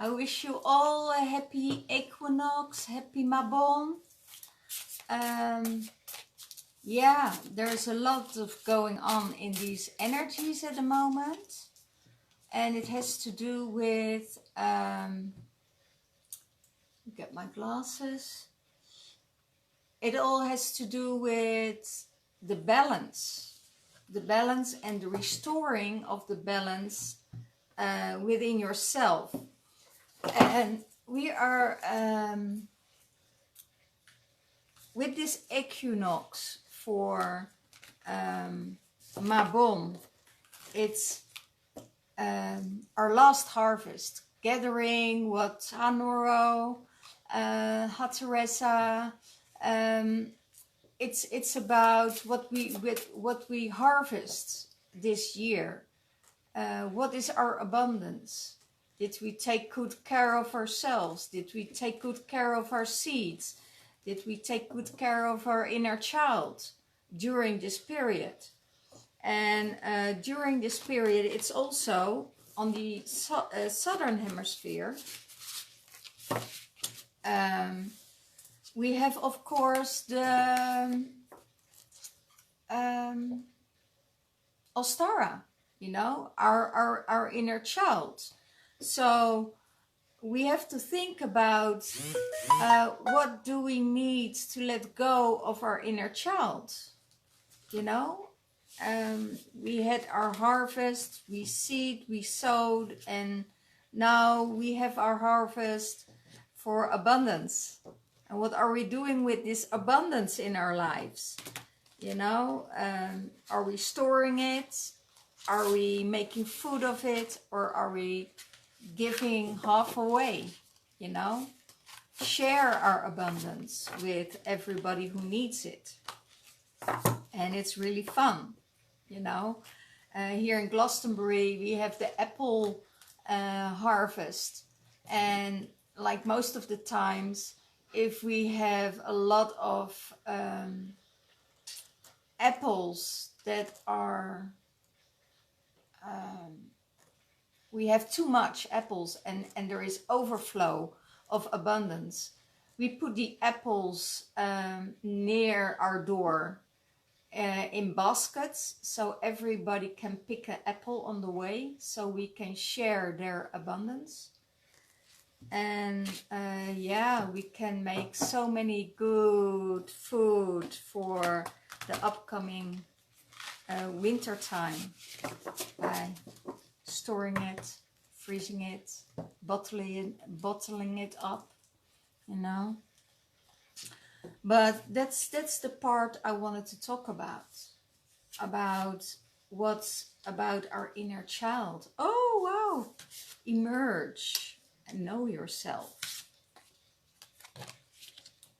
I wish you all a happy Equinox, happy Mabon. Yeah, there's a lot of going on in these energies at the moment. And it has to do with, get my glasses. It all has to do with the balance and the restoring of the balance within yourself. And we are with this equinox for Mabon. It's our last harvest, gathering what Hanoro, Hateresa. It's about what we harvest this year. What is our abundance? Did we take good care of ourselves? Did we take good care of our seeds? Did we take good care of our inner child during this period? And during this period, it's also on the southern hemisphere. We have, of course, the Ostara, you know, our inner child. So we have to think about what do we need to let go of our inner child, you know. We had our harvest, we seed, we sowed, and now we have our harvest for abundance. And what are we doing with this abundance in our lives? You know, are we storing it? Are we making food of it? Or are we giving half away? You know, share our abundance with everybody who needs it. And it's really fun. You know, here in Glastonbury, we have the apple harvest. And like most of the times, if we have a lot of apples that are, we have too much apples and there is overflow of abundance, we put the apples near our door in baskets, so everybody can pick an apple on the way, so we can share their abundance. And yeah, we can make so many good food for the upcoming winter time by storing it, freezing it, bottling it up, you know. But that's the part I wanted to talk about what's about our inner child. Oh wow, emerge and know yourself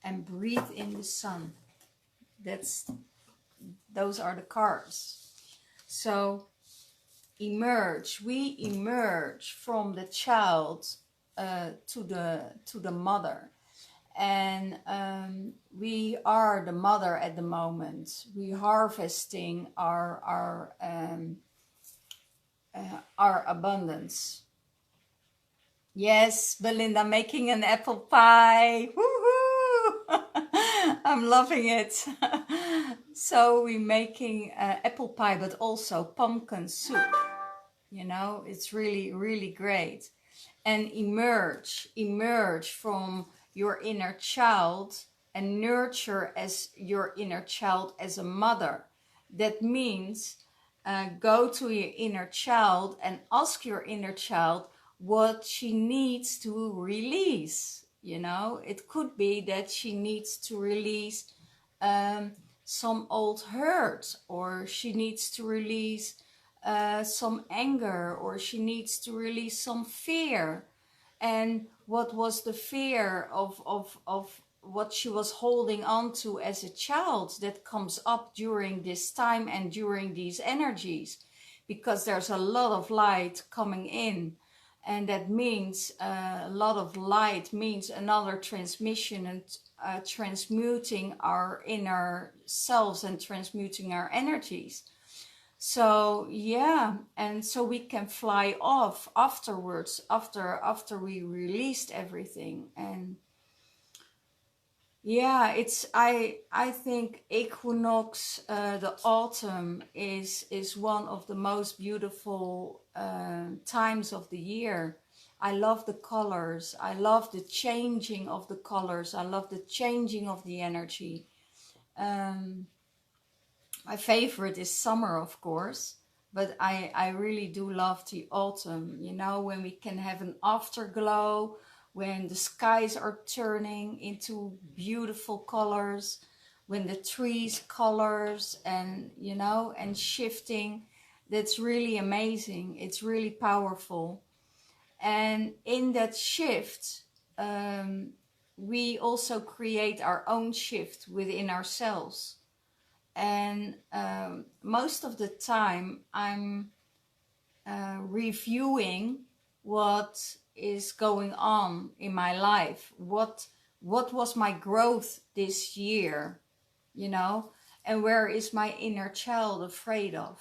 and breathe in the sun. Those are the cards. So emerge, we emerge from the child to the mother. And we are the mother at the moment. We harvesting our abundance. Yes, Belinda making an apple pie. Woohoo! I'm loving it. So we're making apple pie, but also pumpkin soup. You know, it's really, really great. And emerge from your inner child and nurture as your inner child as a mother. That means go to your inner child and ask your inner child what she needs to release. You know, it could be that she needs to release some old hurt, or she needs to release some anger, or she needs to release some fear. And what was the fear of what she was holding on to as a child that comes up during this time and during these energies? Because there's a lot of light coming in, and that means a lot of light means another transmission and transmuting our inner selves and transmuting our energies. So yeah, and so we can fly off afterwards, after we released everything. And yeah, it's I think equinox, the autumn is one of the most beautiful times of the year. I love the colors. I love the changing of the colors. I love the changing of the energy. Um, my favorite is summer, of course, but I really do love the autumn, you know, when we can have an afterglow, when the skies are turning into beautiful colors, when the trees colors and, you know, and shifting. That's really amazing. It's really powerful. And in that shift, we also create our own shift within ourselves. And most of the time I'm reviewing what is going on in my life, what was my growth this year, you know, and where is my inner child afraid of,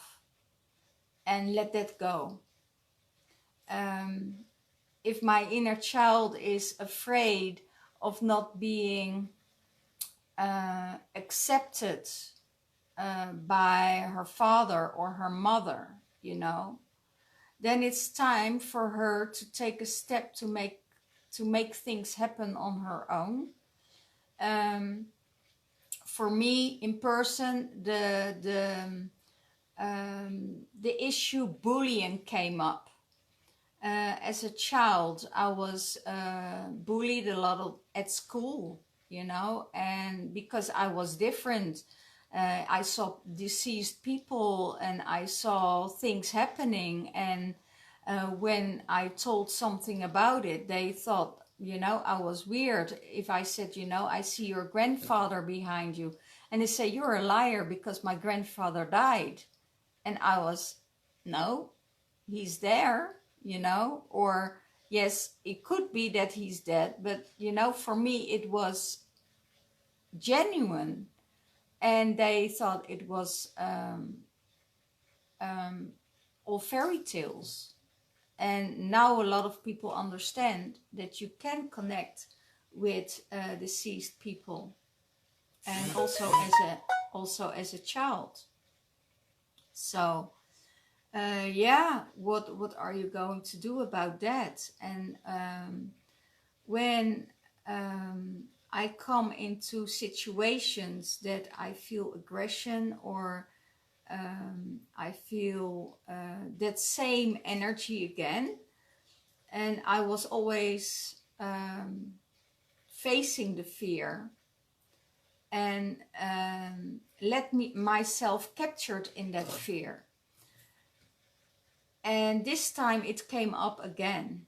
and let that go. If my inner child is afraid of not being accepted by her father or her mother, you know, then it's time for her to take a step to make things happen on her own. Um, for me, in person, the issue bullying came up. As a child, I was bullied a lot at school, you know, and because I was different, I saw deceased people and I saw things happening. And when I told something about it, they thought, you know, I was weird. If I said, you know, I see your grandfather behind you, and they say, you're a liar because my grandfather died. And I was, no, he's there, you know, or yes, it could be that he's dead, but you know, for me it was genuine. And they thought it was all fairy tales. And now a lot of people understand that you can connect with deceased people, and also as a child. So yeah, what are you going to do about that? And when I come into situations that I feel aggression, or I feel that same energy again, and I was always facing the fear, and let me myself captured in that fear. And this time it came up again,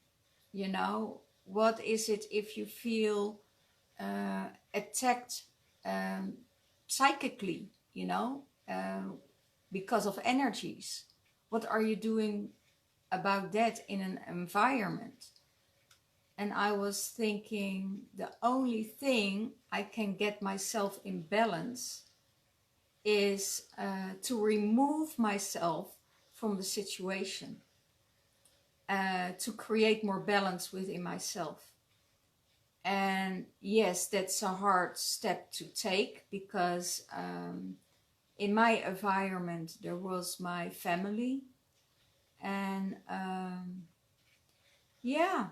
you know, what is it if you feel attacked psychically, you know, because of energies? What are you doing about that in an environment? And I was thinking, the only thing I can get myself in balance is to remove myself from the situation, to create more balance within myself. And yes, that's a hard step to take, because in my environment there was my family, and yeah,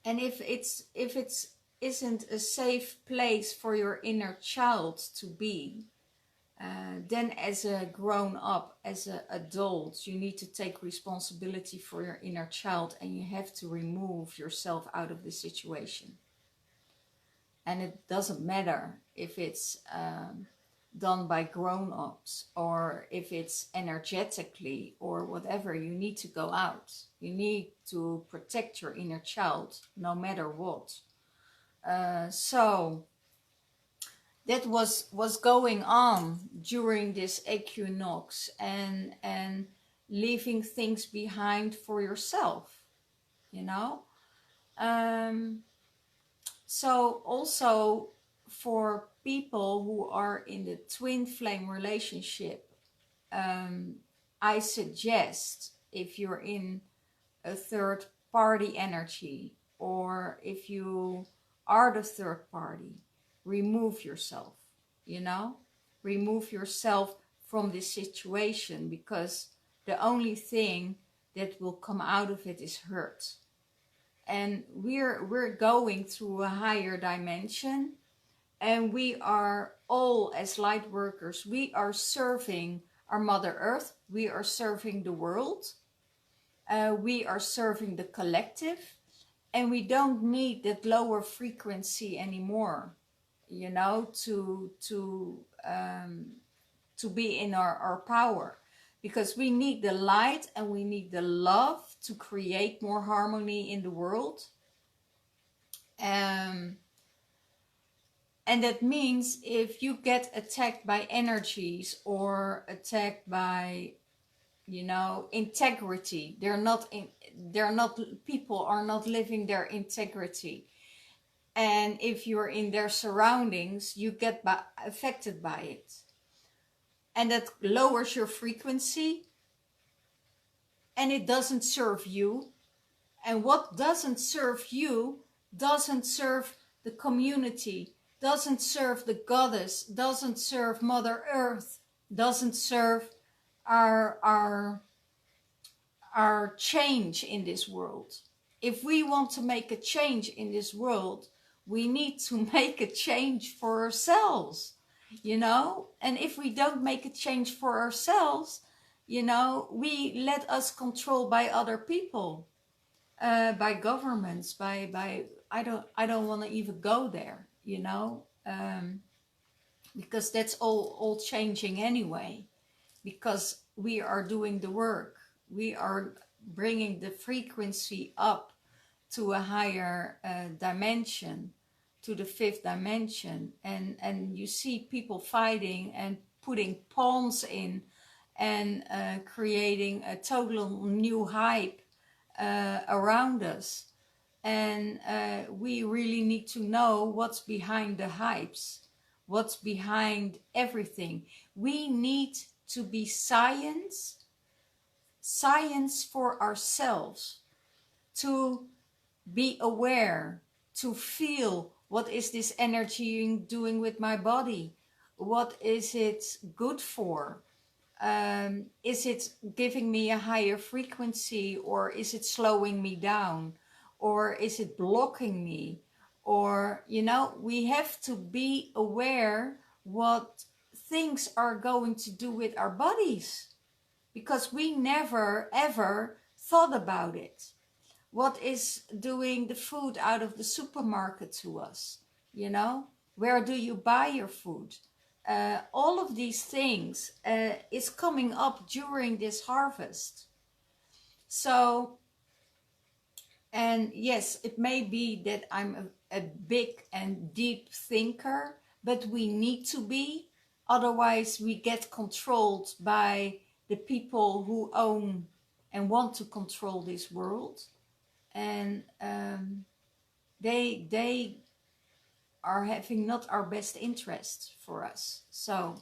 and if it's isn't a safe place for your inner child to be, then as a grown up, as an adult, you need to take responsibility for your inner child, and you have to remove yourself out of the situation. And it doesn't matter if it's done by grown-ups, or if it's energetically or whatever. You need to go out. You need to protect your inner child no matter what. So that was going on during this equinox, and leaving things behind for yourself, you know. So also for people who are in the twin flame relationship, I suggest, if you're in a third party energy, or if you are the third party, remove yourself, you know, remove yourself from this situation, because the only thing that will come out of it is hurt. And we're going through a higher dimension, and we are all, as light workers, we are serving our Mother Earth, we are serving the world, we are serving the collective, and we don't need that lower frequency anymore, you know, to be in our power, because we need the light and we need the love to create more harmony in the world. And that means if you get attacked by energies or attacked by, you know, integrity, people are not living their integrity. And if you're in their surroundings, you get affected by it. And that lowers your frequency, and it doesn't serve you. And what doesn't serve you doesn't serve the community, doesn't serve the goddess, doesn't serve Mother Earth, doesn't serve our change in this world. If we want to make a change in this world, we need to make a change for ourselves, you know. And if we don't make a change for ourselves, you know, we let us control by other people, by governments, by I don't want to even go there, you know, because that's all changing anyway, because we are doing the work. We are bringing the frequency up to a higher dimension, to the fifth dimension. And you see people fighting and putting pawns in, and creating a total new hype around us. And we really need to know what's behind the hypes, what's behind everything. We need to be science for ourselves, to be aware, to feel, what is this energy doing with my body? What is it good for? Is it giving me a higher frequency, or is it slowing me down, or is it blocking me? Or, you know, we have to be aware what things are going to do with our bodies, because we never ever thought about it. What is doing the food out of the supermarket to us? You know, where do you buy your food? All of these things is coming up during this harvest. So, and yes, it may be that I'm a big and deep thinker, but we need to be. Otherwise, we get controlled by the people who own and want to control this world. And they are having not our best interests for us. So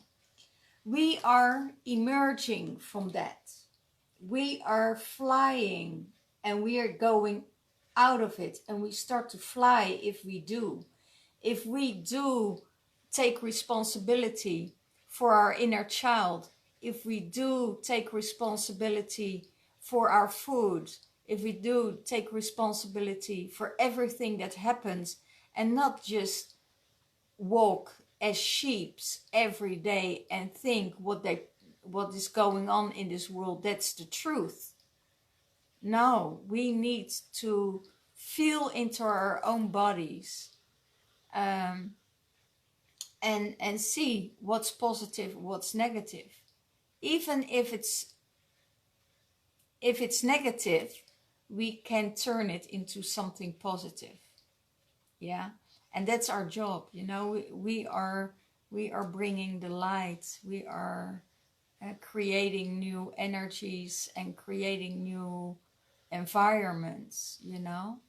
we are emerging from that. We are flying, and we are going out of it, and we start to fly if we do. If we do take responsibility for our inner child, if we do take responsibility for our food, if we do take responsibility for everything that happens, and not just walk as sheeps every day and think what is going on in this world, that's the truth. No, we need to feel into our own bodies, and see what's positive, what's negative. Even if it's negative, we can turn it into something positive. Yeah, and that's our job. You know, we are bringing the light. We are creating new energies and creating new environments. You know,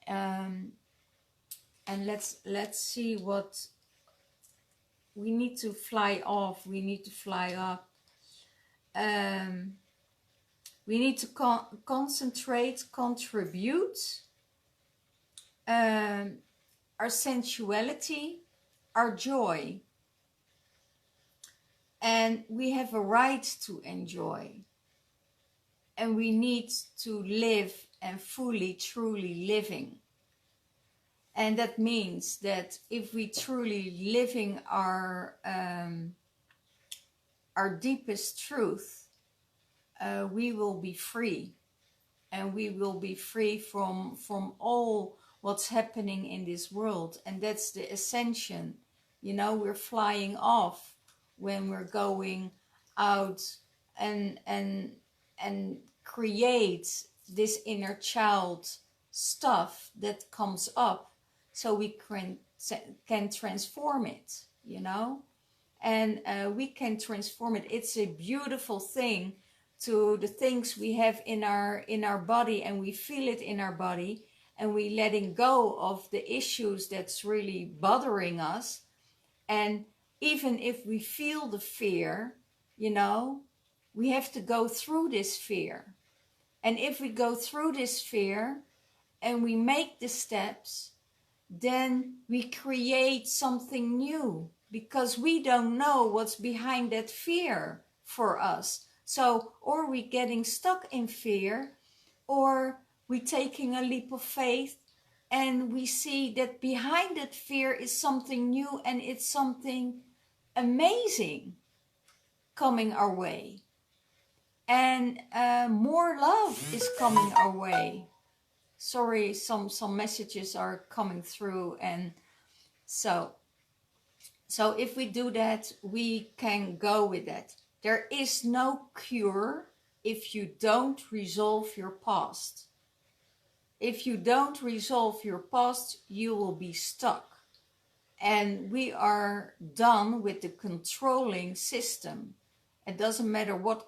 and let's see what we need to fly off. We need to fly up. we need to concentrate, contribute our sensuality, our joy. And we have a right to enjoy. And we need to live and fully, truly living. And that means that if we truly living our deepest truth, we will be free. And we will be free from all what's happening in this world. And that's the ascension. You know, we're flying off when we're going out and create this inner child stuff that comes up, so we can transform it, you know. And we can transform it. It's a beautiful thing, to the things we have in our body, and we feel it in our body, and we letting go of the issues that's really bothering us. And even if we feel the fear, you know, we have to go through this fear. And if we go through this fear and we make the steps, then we create something new, because we don't know what's behind that fear for us. So, or we getting stuck in fear, or we taking a leap of faith, and we see that behind that fear is something new, and it's something amazing coming our way. And more love is coming our way. Sorry, some messages are coming through, and so if we do that, we can go with that. There is no cure if you don't resolve your past. If you don't resolve your past, you will be stuck. And we are done with the controlling system. It doesn't matter what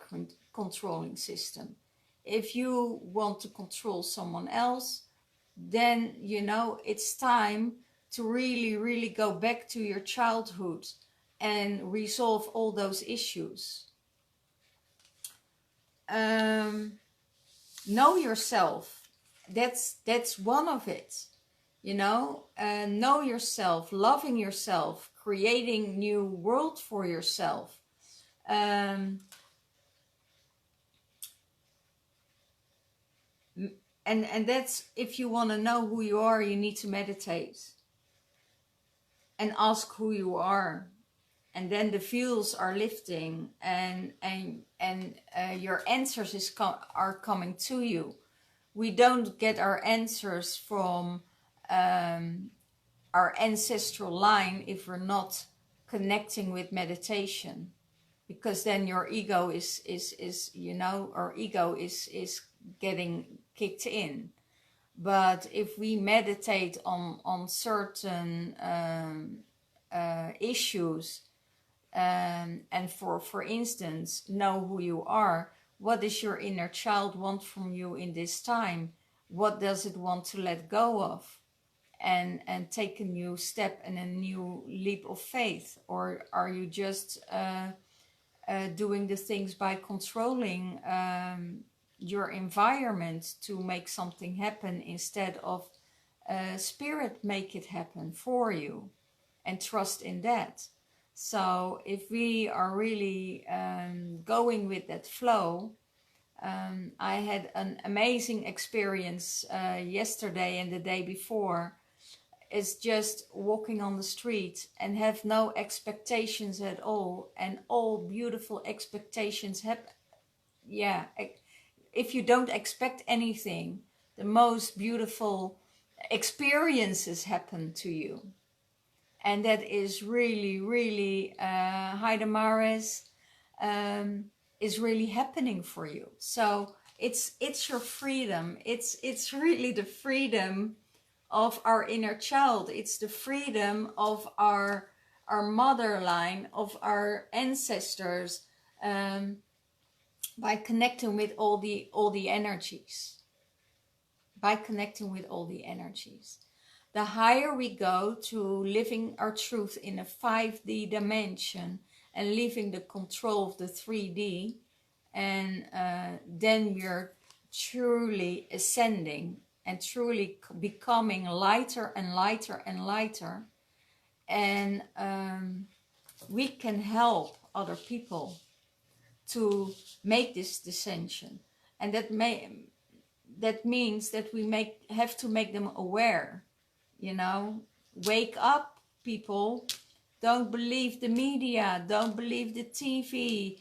controlling system. If you want to control someone else, then, you know, it's time to really, really go back to your childhood and resolve all those issues. Know yourself. That's one of it. You know, know yourself, loving yourself, creating new world for yourself. And that's, if you want to know who you are, you need to meditate and ask who you are, and then the veils are lifting, and your answers are coming to you. We don't get our answers from our ancestral line if we're not connecting with meditation, because then your ego is you know, our ego is getting kicked in. But if we meditate on certain issues, and for instance, know who you are, what does your inner child want from you in this time? What does it want to let go of? And take a new step and a new leap of faith? Or are you just doing the things by controlling your environment to make something happen, instead of spirit make it happen for you, and trust in that? So if we are really going with that flow, I had an amazing experience yesterday and the day before. Is just walking on the street and have no expectations at all, and all beautiful expectations happen. Yeah, if you don't expect anything, the most beautiful experiences happen to you. And that is really, really, Haida Maris, is really happening for you. So it's your freedom. It's really the freedom of our inner child. It's the freedom of our mother line, of our ancestors, by connecting with all the energies. By connecting with all the energies. The higher we go to living our truth in a 5D dimension and leaving the control of the 3D, and then we're truly ascending and truly becoming lighter and lighter and lighter, and we can help other people to make this dissension. And that means that we have to make them aware, you know. Wake up, people. Don't believe the media, don't believe the TV.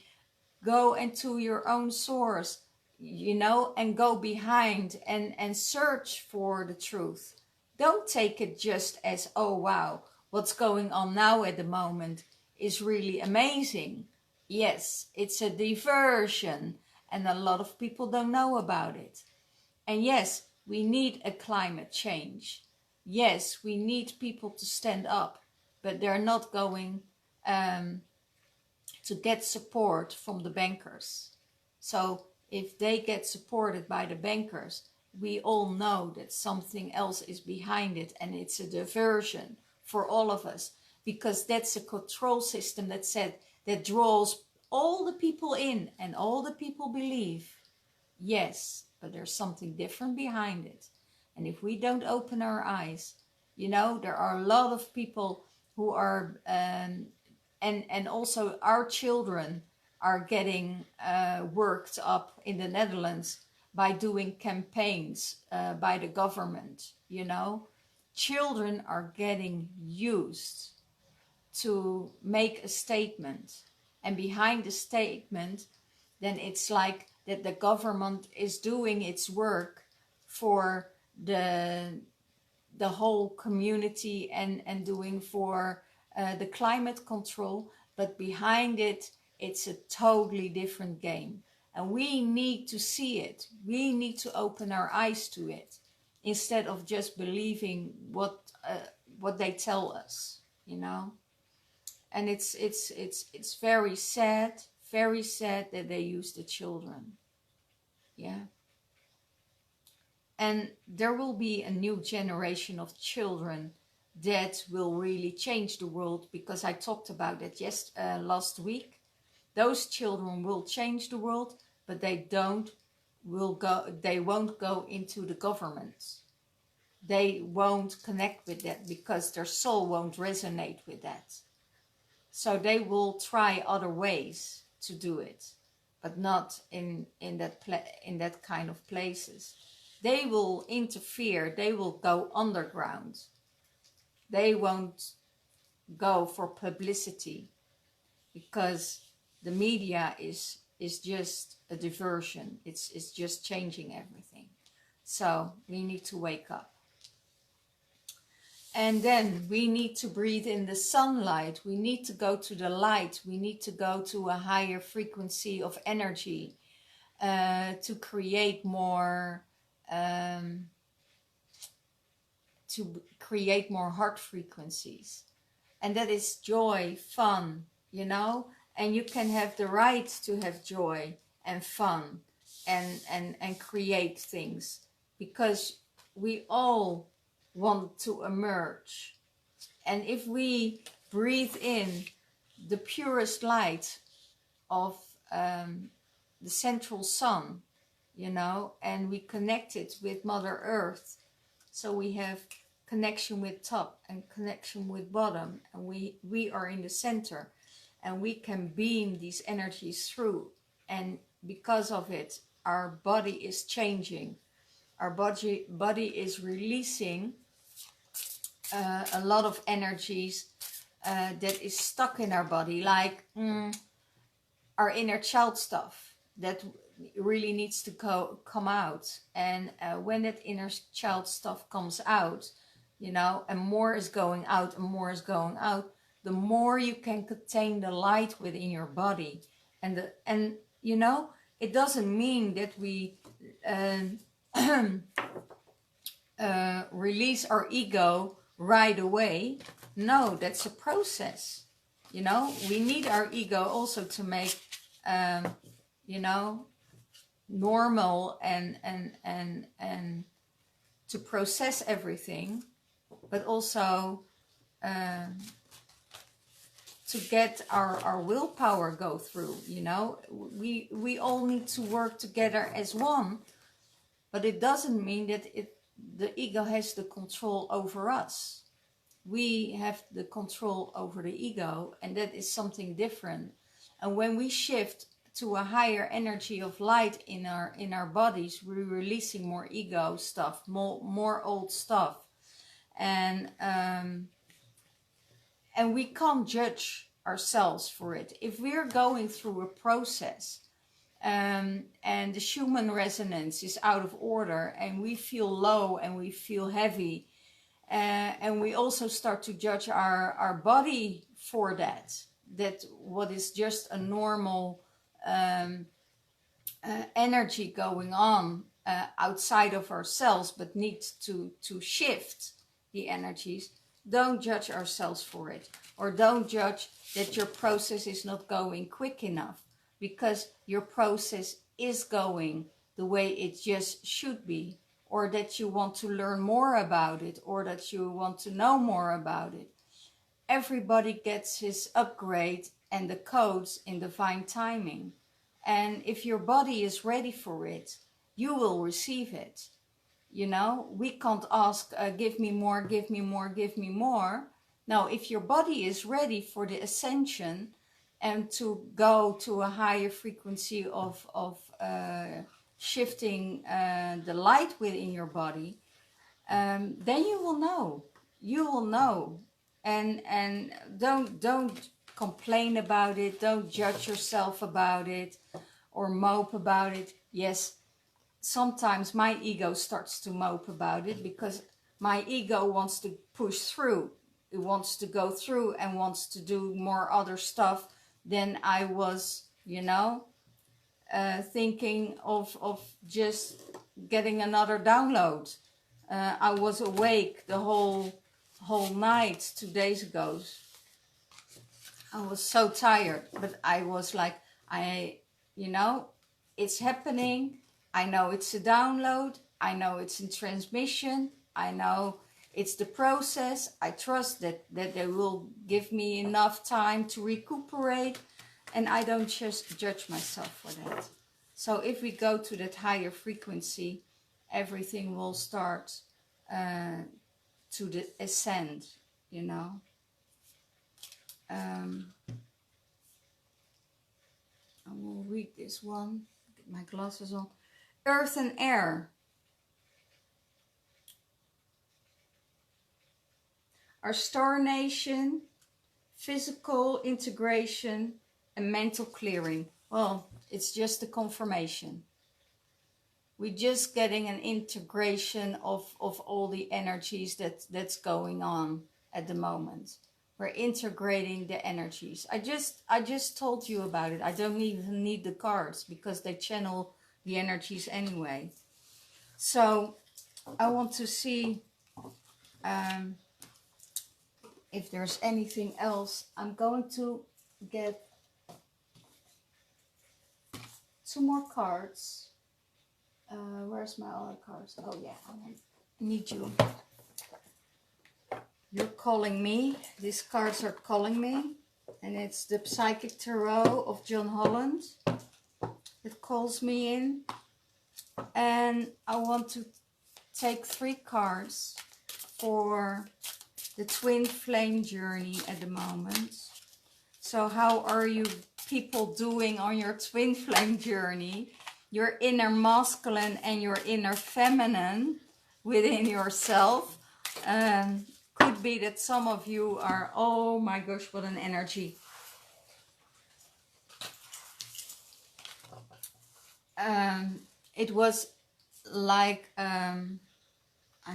Go into your own source, you know, and go behind and search for the truth. Don't take it just as, oh wow, what's going on now at the moment is really amazing. Yes, it's a diversion, and a lot of people don't know about it. And yes, we need a climate change. Yes, we need people to stand up, but they're not going to get support from the bankers. So if they get supported by the bankers, we all know that something else is behind it, and it's a diversion for all of us, because that's a control system that draws all the people in, and all the people believe. Yes, but there's something different behind it. And if we don't open our eyes, you know, there are a lot of people who are, and also our children are getting worked up in the Netherlands by doing campaigns by the government, you know. Children are getting used to make a statement, and behind the statement, then it's like that the government is doing its work for the whole community, and doing for the climate control, but behind it, it's a totally different game. And we need to see it. We need to open our eyes to it, instead of just believing what they tell us, you know. And it's very sad that they use the children. Yeah. And there will be a new generation of children that will really change the world, because I talked about that last week. Those children will change the world, but they won't go into the government. They won't connect with that, because their soul won't resonate with that. So they will try other ways to do it, but not in that kind of places. They will interfere. They will go underground. They won't go for publicity, because the media is just a diversion. It's just changing everything. So we need to wake up. And then we need to breathe in the sunlight. We need to go to the light. We need to go to a higher frequency of energy to create more heart frequencies. And that is joy, fun, you know. And you can have the right to have joy and fun and create things, because we all want to emerge. And if we breathe in the purest light of the central sun, you know, and we connect it with Mother Earth, so we have connection with top and connection with bottom, and we are in the center, and we can beam these energies through, and because of it, our body is changing. Our body is releasing a lot of energies that is stuck in our body, like our inner child stuff that really needs to come out. And when that inner child stuff comes out, you know, and more is going out and more is going out, the more you can contain the light within your body. And you know, it doesn't mean that we release our ego right away. No, that's a process. You know, we need our ego also to make you know, normal and to process everything, but also to get our willpower go through, you know. We all need to work together as one, but it doesn't mean that the ego has the control over us. We have the control over the ego, and that is something different. And when we shift to a higher energy of light in our bodies, we're releasing more ego stuff, more old stuff, and we can't judge ourselves for it. If we're going through a process and the Schumann resonance is out of order, and we feel low and we feel heavy, and we also start to judge our body for that what is just a normal energy going on outside of ourselves, but needs to shift the energies. Don't judge ourselves for it, or don't judge that your process is not going quick enough, because your process is going the way it just should be, or that you want to learn more about it, or that you want to know more about it. Everybody gets his upgrade and the codes in divine timing. And if your body is ready for it, you will receive it. You know, we can't ask, give me more, give me more, give me more. Now, if your body is ready for the ascension and to go to a higher frequency of shifting the light within your body, then you will know. You will know. And don't complain about it. Don't judge yourself about it or mope about it. Yes, sometimes my ego starts to mope about it, because my ego wants to push through. It wants to go through and wants to do more other stuff than I was, you know, thinking of just getting another download. I was awake the whole night 2 days ago. I was so tired, but I was like, you know, it's happening. I know it's a download. I know it's in transmission. I know it's the process. I trust that they will give me enough time to recuperate, and I don't just judge myself for that. So if we go to that higher frequency, everything will start to ascend, you know. I will read this one. Get my glasses on. Earth and air. Our star nation, physical integration, and mental clearing. Well, it's just a confirmation. We're just getting an integration of all the energies that's going on at the moment. We're integrating the energies. I just told you about it. I don't even need the cards, because they channel the energies anyway. So I want to see if there's anything else. I'm going to get 2 more cards. Where's my other cards? Oh yeah, I need you. You're calling me. These cards are calling me. And it's the Psychic Tarot of John Holland. It calls me in. And I want to take 3 cards for the twin flame journey at the moment. So how are you people doing on your twin flame journey? Your inner masculine and your inner feminine within yourself. Could be that some of you are, oh my gosh, what an energy. It was like, I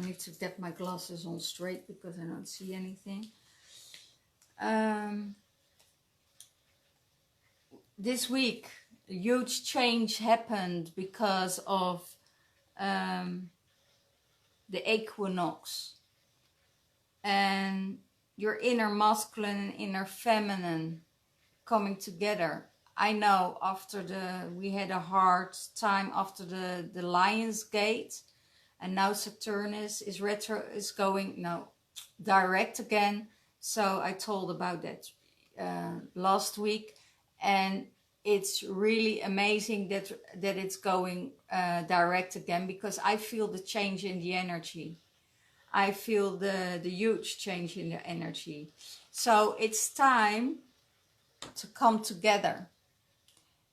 need to get my glasses on straight because I don't see anything. This week, a huge change happened because of the equinox. And your inner masculine and inner feminine coming together. I know after we had a hard time after the Lion's Gate, and now Saturnus is going direct again. So I told about that. last week, and it's really amazing that it's going direct again, because I feel the change in the energy. I feel the huge change in the energy. So it's time to come together.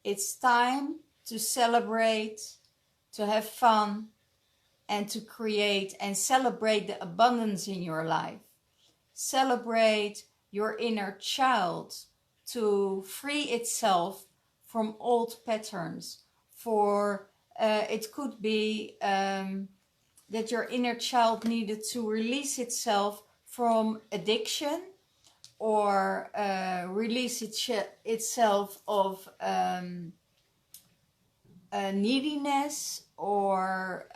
It's time to celebrate, to have fun, and to create and celebrate the abundance in your life. Celebrate your inner child to free itself from old patterns. For it could be that your inner child needed to release itself from addiction, or release itself of neediness, or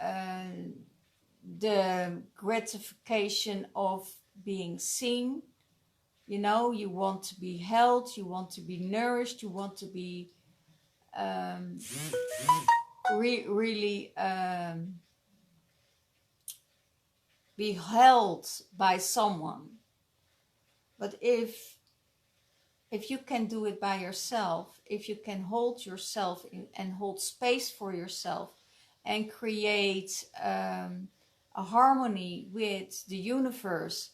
the gratification of being seen. You know, you want to be held, you want to be nourished, you want to be really be held by someone. But if you can do it by yourself, if you can hold yourself and hold space for yourself, and create a harmony with the universe,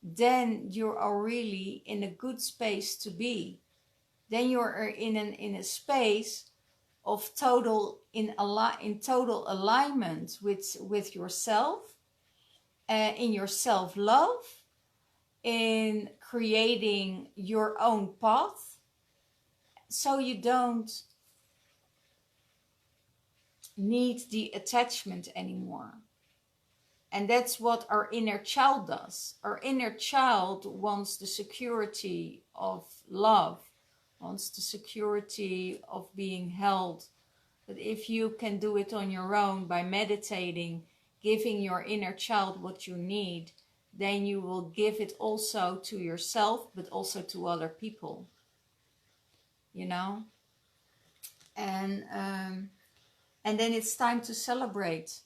then you are really in a good space to be. Then you are in a space of total total alignment with yourself, in your self-love, in creating your own path, so you don't need the attachment anymore. And that's what our inner child does. Our inner child wants the security of love, wants the security of being held. But if you can do it on your own by meditating, giving your inner child what you need, then you will give it also to yourself, but also to other people. You know? And then it's time to celebrate.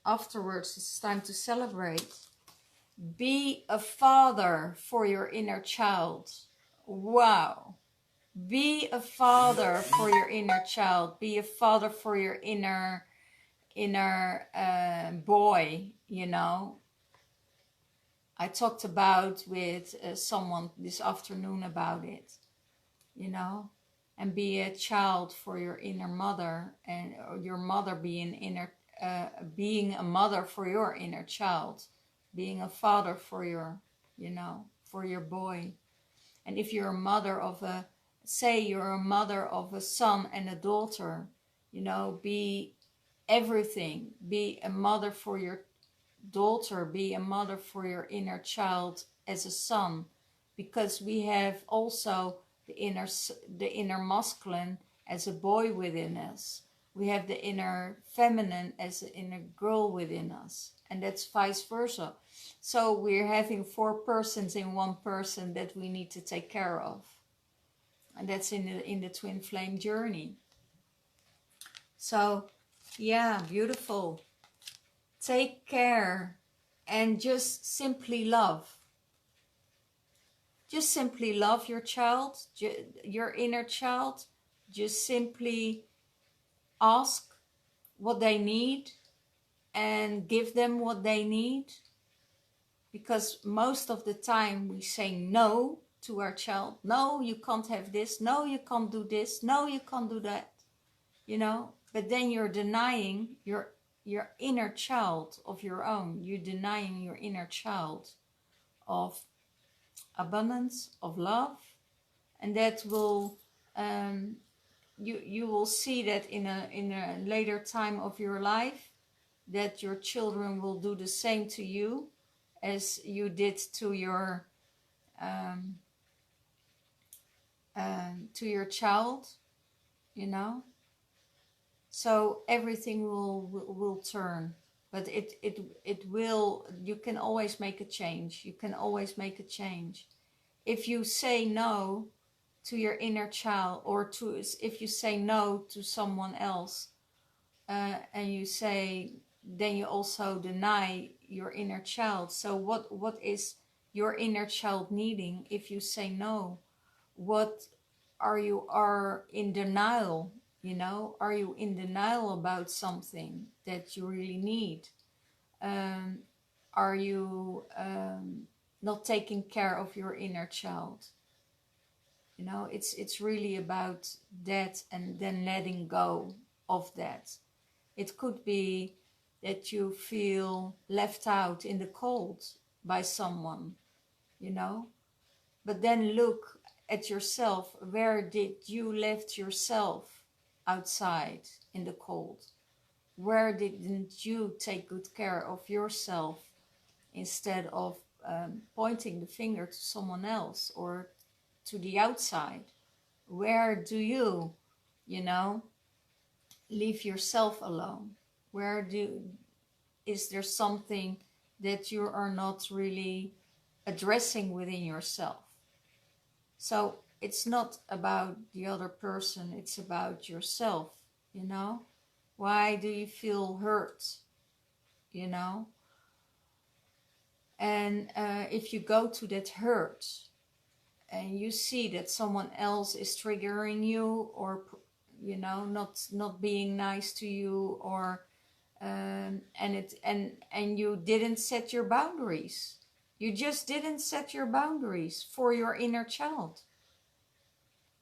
Afterwards, it's time to celebrate. Be a father for your inner child. Wow. Be a father for your inner child. Be a father for your inner boy, you know. I talked about with someone this afternoon about it, you know. And be a child for your inner mother, and your mother being being a mother for your inner child, being a father for your, you know, for your boy. And if you're a mother of say you're a mother of a son and a daughter, you know, be everything. Be a mother for your daughter, be a mother for your inner child as a son, because we have also the inner masculine as a boy within us. We have the inner feminine as an inner girl within us, and that's vice versa. So we're having 4 persons in one person that we need to take care of, and that's in the twin flame journey. So yeah, beautiful. Take care and just simply love. Just simply love your child, your inner child. Just simply ask what they need and give them what they need. Because most of the time we say no to our child. No, you can't have this. No, you can't do this. No, you can't do that. You know, but then you're denying your inner child of your own. You're denying your inner child of abundance, of love, and that will you will see that in a later time of your life, that your children will do the same to you as you did to your child, you know. So everything will turn, but it will. You can always make a change. You can always make a change. If you say no to your inner child, or if you say no to someone else, and you say, then you also deny your inner child. So what is your inner child needing if you say no? What are in denial, you know? Are you in denial about something that you really need? Um, are you not taking care of your inner child? You know, it's really about that, and then letting go of that. It could be that you feel left out in the cold by someone, you know, but then look at yourself. Where did you left yourself outside in the cold? Where didn't you take good care of yourself instead of pointing the finger to someone else or to the outside? Where do you, you know, leave yourself alone? Where is there something that you are not really addressing within yourself? So it's not about the other person, it's about yourself, you know? Why do you feel hurt, you know? And if you go to that hurt and you see that someone else is triggering you, or you know, not being nice to you, or and you didn't set your boundaries, you just didn't set your boundaries for your inner child.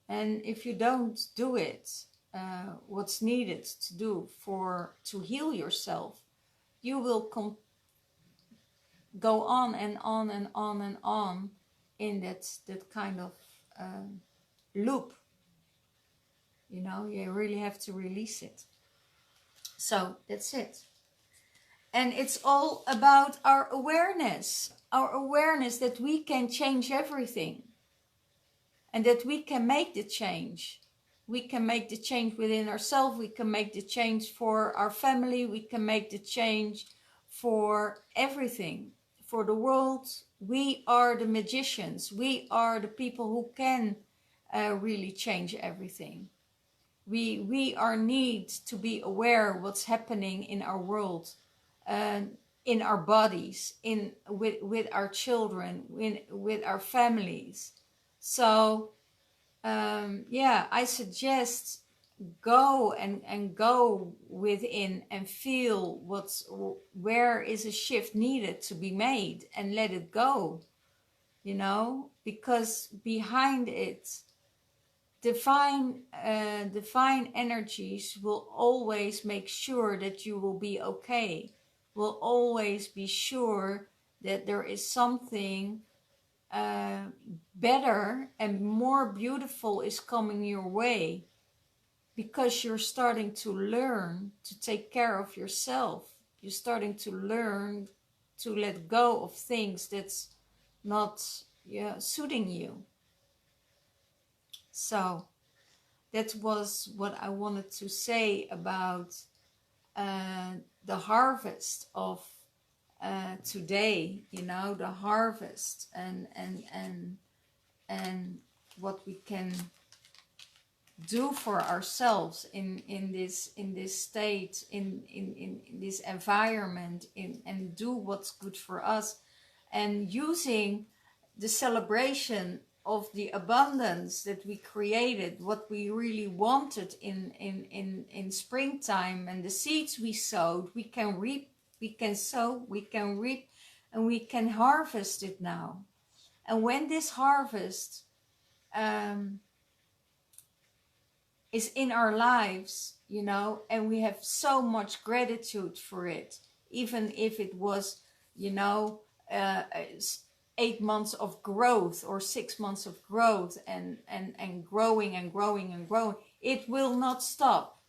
And if you don't do it, what's needed to do to heal yourself, you will go on and on and on and on in that kind of loop. You know, you really have to release it. So that's it. And it's all about our awareness that we can change everything, and that we can make the change. We can make the change within ourselves. We can make the change for our family. We can make the change for everything, for the world. We are the magicians. We are the people who can really change everything. We are need to be aware what's happening in our world, in our bodies, with our children, with our families. So yeah, I suggest go and go within and feel where is a shift needed to be made, and let it go, you know, because behind it, divine energies will always make sure that you will be okay, will always be sure that there is something better and more beautiful is coming your way, because you're starting to learn to take care of yourself. You're starting to learn to let go of things that's not, yeah, suiting you. So that was what I wanted to say about the harvest of today, you know, the harvest, and what we can do for ourselves in this state, in this environment, and do what's good for us, and using the celebration of the abundance that we created, what we really wanted in springtime, and the seeds we sowed, we can reap, we can sow, we can reap, and we can harvest it now. And when this harvest is in our lives, you know, and we have so much gratitude for it, even if it was, you know, 8 months of growth or 6 months of growth, and growing and growing and growing, it will not stop.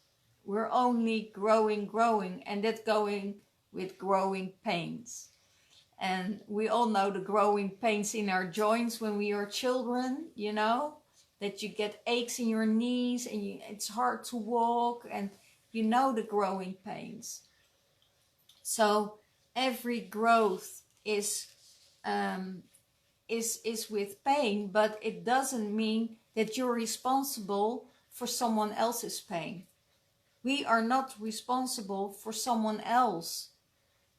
We're only growing, and that going with growing pains. And we all know the growing pains in our joints when we are children, you know, that you get aches in your knees, and it's hard to walk, and you know the growing pains. So every growth is with pain, but it doesn't mean that you're responsible for someone else's pain. We are not responsible for someone else,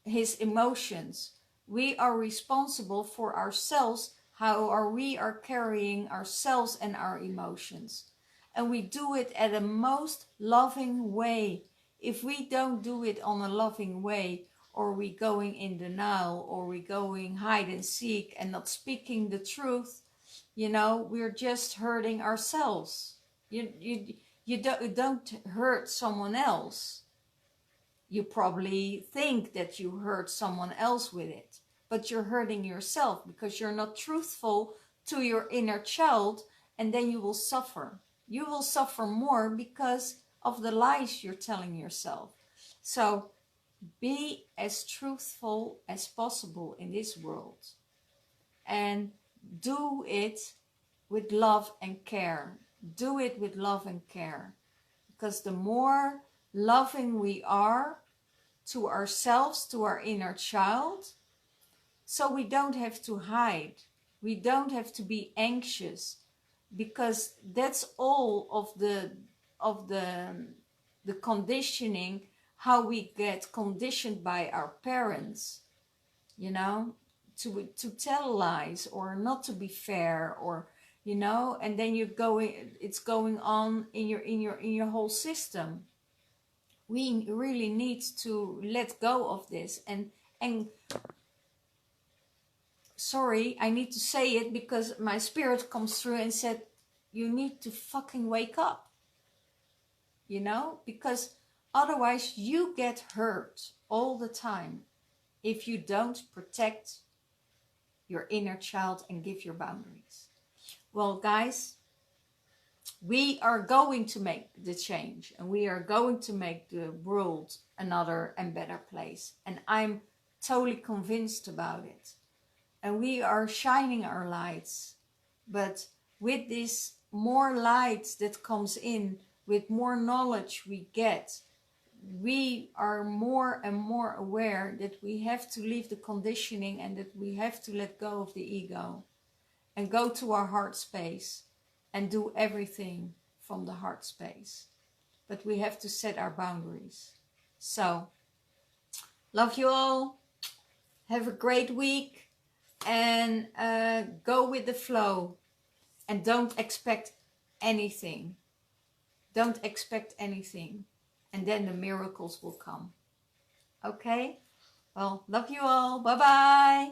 his emotions. We are responsible for ourselves, how we are carrying ourselves and our emotions. And we do it at a most loving way. If we don't do it on a loving way, or we going in denial, or we going hide and seek and not speaking the truth, you know, we're just hurting ourselves. You don't hurt someone else. You probably think that you hurt someone else with it, but you're hurting yourself because you're not truthful to your inner child, and then you will suffer. You will suffer more because of the lies you're telling yourself. So be as truthful as possible in this world, and do it with love and care. Do it with love and care, because the more loving we are to ourselves, to our inner child, so we don't have to hide, we don't have to be anxious, because that's all of the conditioning, how we get conditioned by our parents, you know, to tell lies or not to be fair, or you know, and then it's going on in your whole system. We really need to let go of this, and sorry, I need to say it because my spirit comes through and said, you need to fucking wake up, you know, because otherwise you get hurt all the time if you don't protect your inner child and give your boundaries. Well, guys, we are going to make the change, and we are going to make the world another and better place. And I'm totally convinced about it. And we are shining our lights. But with this more light that comes in, with more knowledge we get, we are more and more aware that we have to leave the conditioning, and that we have to let go of the ego and go to our heart space and do everything from the heart space. But we have to set our boundaries. So, love you all. Have a great week, and go with the flow, and don't expect anything. Don't expect anything, and then the miracles will come. Okay? Well, love you all. Bye-bye.